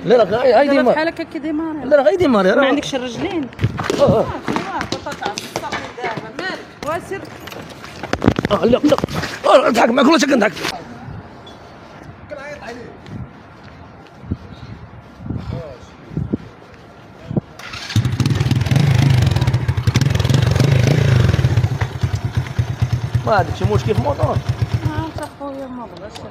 لا راه هاي ديما بحال هكا كي ديماري. لا راه غير ديماري ما راه عندكش الرجلين. اه بطاطا الصاحي دابا مالك واسر. لا نضحك معاك والله كنضحك. ما عندك شي مشكل في الموطور؟ انت خويا ما بغاش يخدم.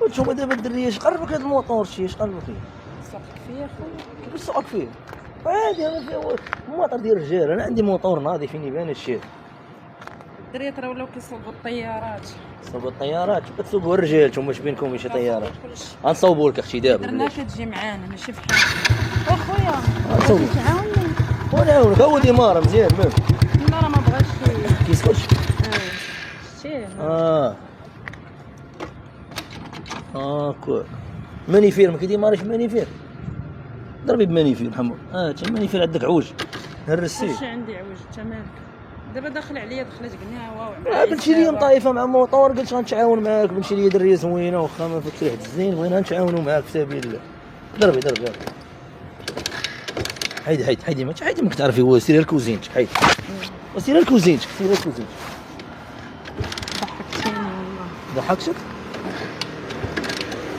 وانتوما دابا الدريه اش قربك هاد الموطور شي اش قربك فيه؟ صافك فيا خويا. كيفاش سوقك فيه؟ عادي انا فيه موطور ديال الرجال، انا عندي موطور ناضي فين يبان هادشي. الدريات راه ولاو كيصوبوا الطيارات. صوبوا الطيارات كتسوقوا الرجال، نتوما اش بينكم شي طيارات؟ غنصوبوا لك اختي دابا. درنا كتجي معانا ماشي بحال اخويا. غنصوبوا تعاوني. ونعاونك هو ديمار مزيان مالك. لا راه ما بغاش كيسكتش. شتيه. كويس. مانيفير ما كيديماريش بمانيفير. ضربي بمانيفير محمد. تا مانيفير عندك عوج. هرسيه. واش عندي عوج انت مالك؟ دابا داخل عليا دخلت قناوه بنتي لي مطايفه مع موطور، قلت غنتعاون معاك. بنتي لي دريه زوينه واخا ما فيك ريحه الزين، بغينا نتعاونوا معاك في سبيل الله. ضربي حيدي ماك تعرفي هو سيري لكوزينتك حيدي. وسيري لكوزينتك ضحكتيني والله. ضحكتك؟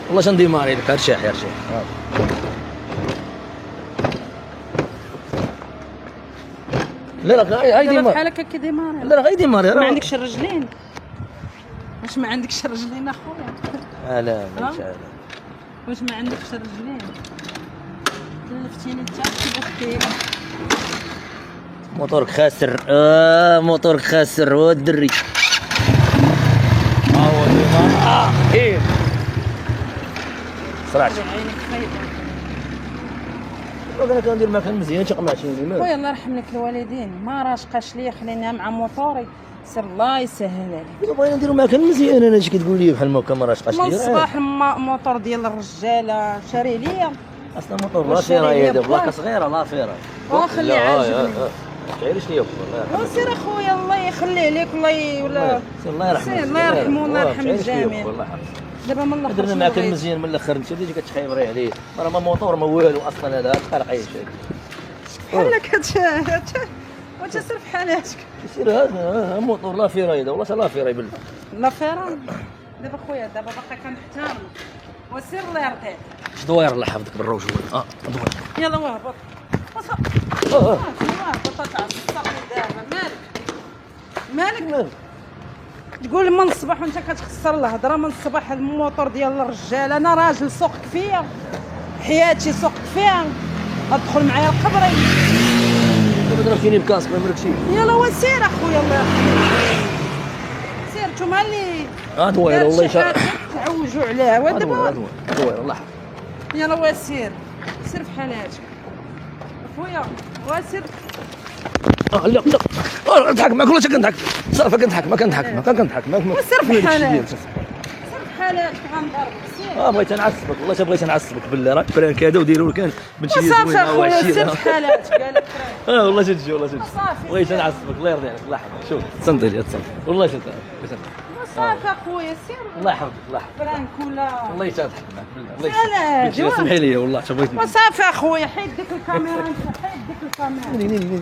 والله شنديماري لك. ارشاح لا راه هاي ديما بحال هكا كي ديماري. لا راه غير ديماري ما عندكش الرجلين. واش ما عندكش الرجلين اخويا؟ لا ماشي واش ما عندكش الرجلين؟ كلفتيني انت كيف موتورك خاسر. موتورك خاسر والدري. هو ديما كيف صراحه عينك خايبه. انا كندير مكان مزيان تقمعتيني مالك. خويا الله يرحم لك الوالدين ما راشقاش ليا خلينيها مع موطوري. سير الله يسهل عليك. بغينا نديرو مكان مزيان. انا اش كتقول لي بحال هكا ما راشقاش من ليا. الصباح موطور ديال الرجاله شاري ليا. اصلا موطور لا فيرا هي بلاكه صغيره لا فيرا. خلي عاجبني. تعيرش ليا والله. سير اخويا الله يخليه لك ولا سير الله يرحمه. سير الله يرحمه والله يرحم الجميع. دابا من الاخر درنا مكان مزيان من الاخر. انت اللي كتخيبري عليه راه ما موطور ما والو اصلا. هذا تقلق اي شيء بحالك وانت سير بحالاتك. سير هذا موطور لا فيرا هذا والله لا فيرا يبل. لا فيرا. دابا خويا دابا باقا كنحتارم. وسير الله يرضيك. اش دوير الله يحفظك بالروج. دوير يلا وهبط. بطاطا الصاحي دابا مالك تقول من الصباح وانت كتخسر الهضره. من الصباح الموطور ديال الرجال. انا راجل سوقت فيا حياتي سوقت فيها. ادخل معايا لقبري. دابا ضربتيني بكاسك ما مركشي. يلا وسير اخويا الله يرحمك. سير نتوما اللي دوير والله يشرح. تعوجوا عليه ودابا. دوير الله يحفظك. يلا وسير سير بحالاتك اخويا وسير. لا نضحك معاك والله كنضحك. صافي كنضحك ما سير بحالاتك. سير بحالاتك غنضربك. سير. بغيت نعصبك والله بغيت نعصبك بالله. راك برانك هذا وديروا كان بنتي لي صافي اخويا سير بحالاتك. قالك والله جد بغيت نعصبك الله يرضي عليك. الله يحفظك. شوف تصنتي لي والله صافي اخويا سير. الله يحفظك الله يحفظك. برانك ولا الله يسامحك بالله. الله يسامحك. سمحي لي والله. صافي اخويا حيد ديك الكاميرا. انت حيد ديك الكاميرا.